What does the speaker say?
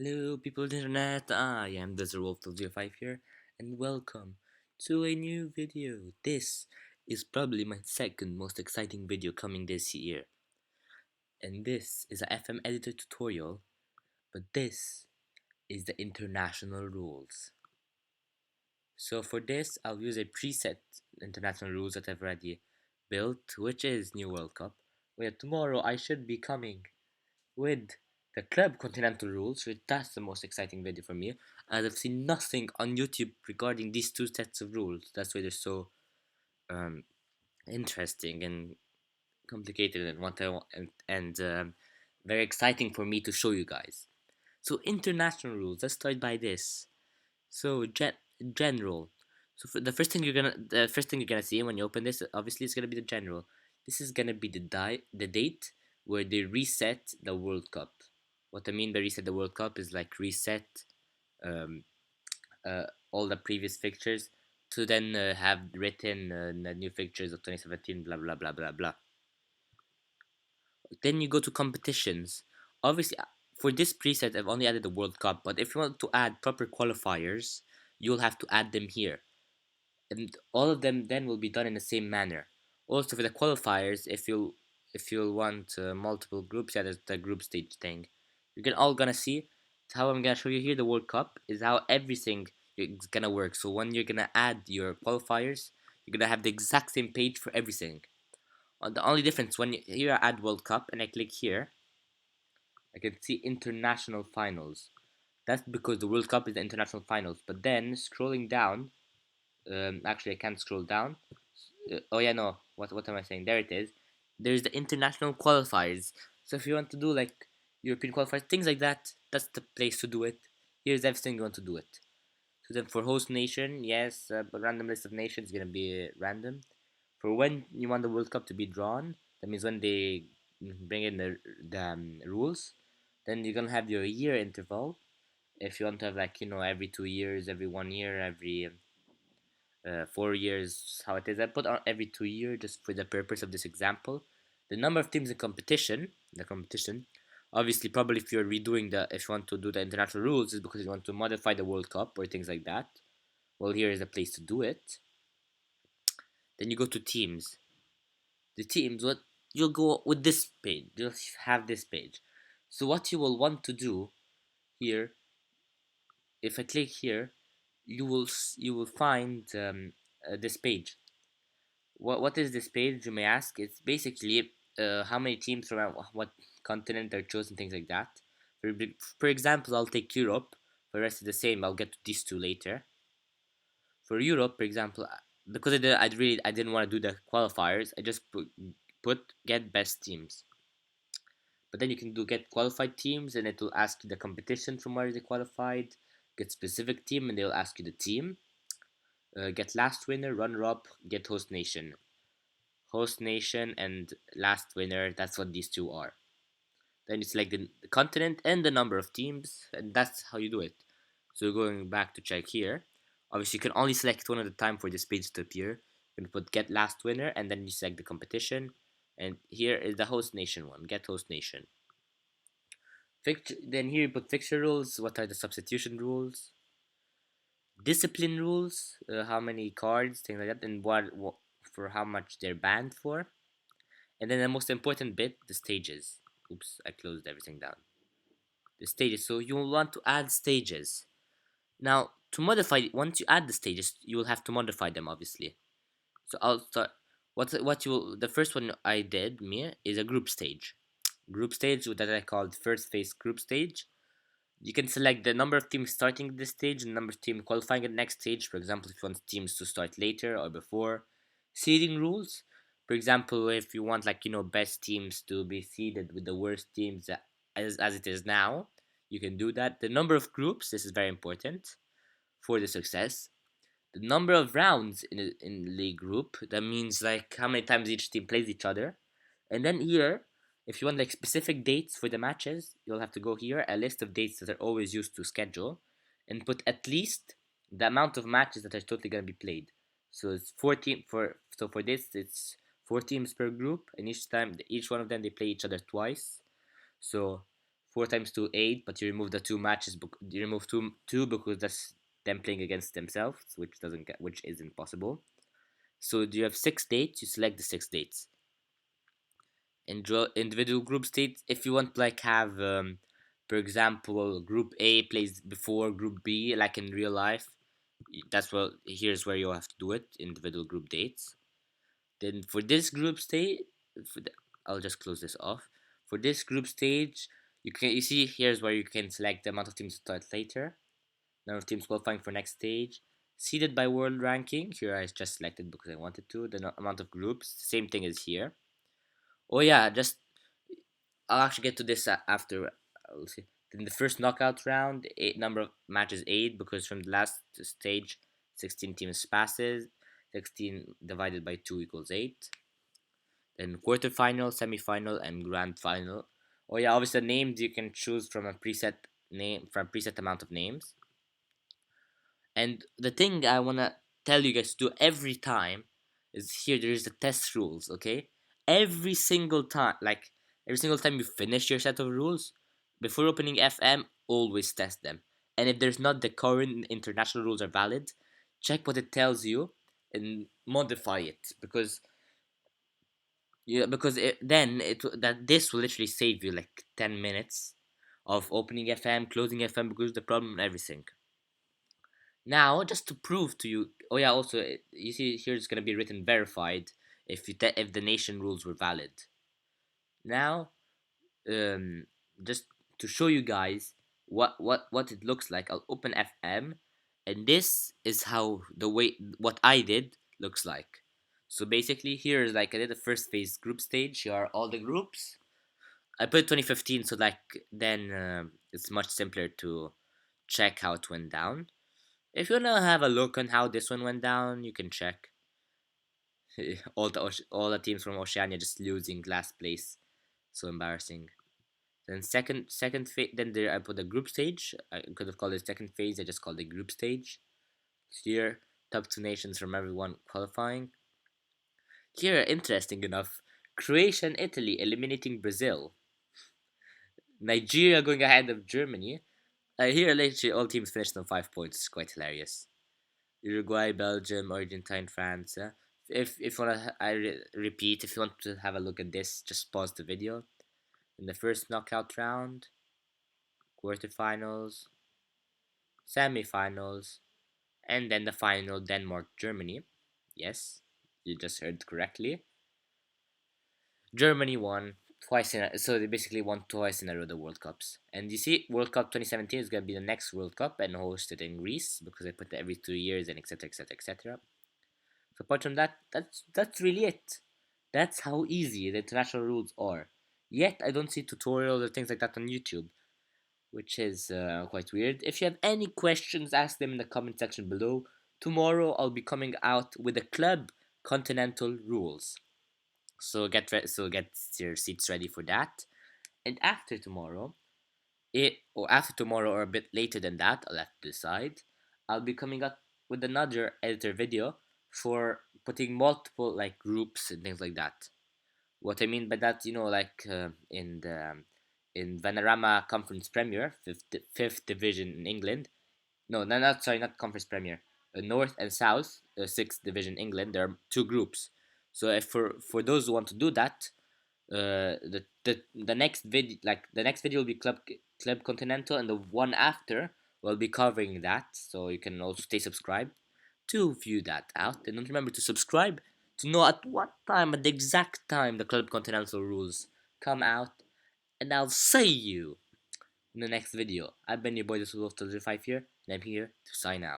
Hello, people of the internet. I am DesertWolf05 here, and welcome to a new video. This is probably my second most exciting video coming this year, and this is a FM editor tutorial, but this is the international rules. So for this, I'll use a preset international rules that I've already built, which is New World Cup, where tomorrow I should be coming with the Club Continental rules, which that's the most exciting video for me, as I've seen nothing on YouTube regarding these two sets of rules. That's why they're so um, interesting and complicated and what I want and very exciting for me to show you guys. So international rules. Let's start by this. So general. So for the first thing you're gonna see when you open this, obviously, it's gonna be the general. This is gonna be the date where they reset the World Cup. What I mean by reset the World Cup is like reset um, all the previous fixtures to then have written the new fixtures of 2017, blah blah blah blah blah. Then you go to competitions. Obviously, for this preset, I've only added the World Cup, but if you want to add proper qualifiers, you'll have to add them here. And all of them then will be done in the same manner. Also, for the qualifiers, if you'll want multiple groups, yeah, there's the group stage thing. You're all gonna see how I'm gonna show you here. The World Cup is how everything is gonna work. So when you're gonna add your qualifiers, you're gonna have the exact same page for everything. The only difference when here I add World Cup and I click here, I can see international finals. That's because the World Cup is the international finals. But then scrolling down, actually I can't scroll down. Oh yeah, no. What am I saying? There it is. There's the international qualifiers. So if you want to do like European qualifiers, things like that, that's the place to do it. Here's everything you want to do it. So then for host nation, yes, a random list of nations is gonna be random. For when you want the World Cup to be drawn, that means when they bring in the rules, then you're gonna have your year interval. If you want to have like every 2 years, every 1 year, every 4 years, how it is. I put on every 2 years just for the purpose of this example. The number of teams in competition. Obviously, probably if you want to do the international rules, is because you want to modify the World Cup or things like that. Well, here is a place to do it. Then you go to teams. The teams, what you'll go with this page. You'll have this page. So what you will want to do here, if I click here, you will find this page. What is this page, you may ask? It's basically how many teams from what continent are chosen, things like that. For example, I'll take Europe. For the rest is the same. I'll get to these two later. For Europe, for example, because I didn't want to do the qualifiers. I just put get best teams. But then you can do get qualified teams, and it will ask you the competition from where they qualified. Get specific team, and they'll ask you the team. Get last winner, runner up, get host nation and last winner. That's what these two are. Then you select the continent and the number of teams, and that's how you do it. So going back to check here, obviously you can only select one at a time for this page to appear. You can put get last winner, and then you select the competition, and here is the host nation one. Get host nation. Then here you put fixture rules. What are the substitution rules? Discipline rules. How many cards, things like that, and what for how much they're banned for. And then the most important bit, the stages. Oops, I closed everything down. The stages. So you will want to add stages. Now, to modify, once you add the stages, you will have to modify them, obviously. So I'll start. The first one I did, me, is a group stage. Group stage that I called first phase group stage. You can select the number of teams starting this stage and the number of teams qualifying at the next stage. For example, if you want teams to start later or before. Seeding rules. For example, if you want best teams to be seeded with the worst teams as it is now, you can do that. The number of groups, this is very important for the success. The number of rounds in the group, that means like how many times each team plays each other. And then here, if you want like specific dates for the matches, you'll have to go here, a list of dates that are always used to schedule, and put at least the amount of matches that are totally gonna be played. So it's 14 for this it's 4 teams per group, and each one of them they play each other twice. So 4 times 2 8, but you remove the two matches. You remove two because that's them playing against themselves, which isn't possible. So do you have 6 dates? You select the 6 dates. And draw individual group states. If you want to like have, for example, Group A plays before Group B, like in real life. That's what here's where you have to do it. Individual group dates. Then for this group stage, for the, I'll just close this off. For this group stage, you see here's where you can select the amount of teams to start later, number of teams qualifying for next stage, seeded by world ranking. Here I just selected because I wanted to. The amount of groups, same thing as here. Oh yeah, just I'll actually get to this after. I'll see. Then the first knockout round, number of matches 8 because from the last stage, 16 teams passes. 16 divided by 2 equals 8. Then quarterfinal, semifinal, and grand final. Oh yeah, obviously the names you can choose from a preset amount of names. And the thing I wanna tell you guys to do every time is here. There is the test rules. Okay, every single time you finish your set of rules, before opening FM, always test them. And if there's not the current international rules are valid, check what it tells you and modify it because then this will literally save you like 10 minutes of opening FM, closing FM because the problem and everything. Now, just to prove to you, oh yeah, also you see here it's gonna be written verified if the nation rules were valid. Now, um, just to show you guys what it looks like, I'll open FM, and this is how the way what I did looks like. So basically, here is like I did the first phase group stage. Here are all the groups. I put 2015, so like then it's much simpler to check how it went down. If you wanna have a look on how this one went down, you can check. All the teams from Oceania just losing last place, so embarrassing. Then second phase. Then there I put the group stage. I could have called it second phase. I just called it group stage. Here, top 2 nations from everyone qualifying. Here, interesting enough, Croatia and Italy eliminating Brazil. Nigeria going ahead of Germany. Here, literally, all teams finished on 5 points. It's quite hilarious. Uruguay, Belgium, Argentine, France. If you wanna, repeat. If you want to have a look at this, just pause the video. In the first knockout round, quarterfinals, semifinals, and then the final, Denmark, Germany. Yes, you just heard correctly. Germany won twice so they basically won twice in a row the World Cups. And you see, World Cup 2017 is gonna be the next World Cup and hosted in Greece because they put it every 2 years and etc etc etc. So apart from that, that's really it. That's how easy the international rules are. Yet I don't see tutorials or things like that on YouTube, which is quite weird. If you have any questions, ask them in the comment section below. Tomorrow I'll be coming out with the club continental rules. So get your seats ready for that. And after tomorrow or a bit later than that, I'll have to decide. I'll be coming up with another editor video for putting multiple like groups and things like that. What I mean by that, like in Vanarama Conference Premier, fifth division in England. No, not sorry, not Conference Premier. North and South, sixth division England. There are two groups. So if for those who want to do that, the next video, will be Club Continental, and the one after will be covering that. So you can also stay subscribed to view that out. And don't remember to subscribe to know at the exact time the Club Continental rules come out. And I'll see you in the next video. I've been your boy, DesertWolf 5 here, and I'm here to sign out.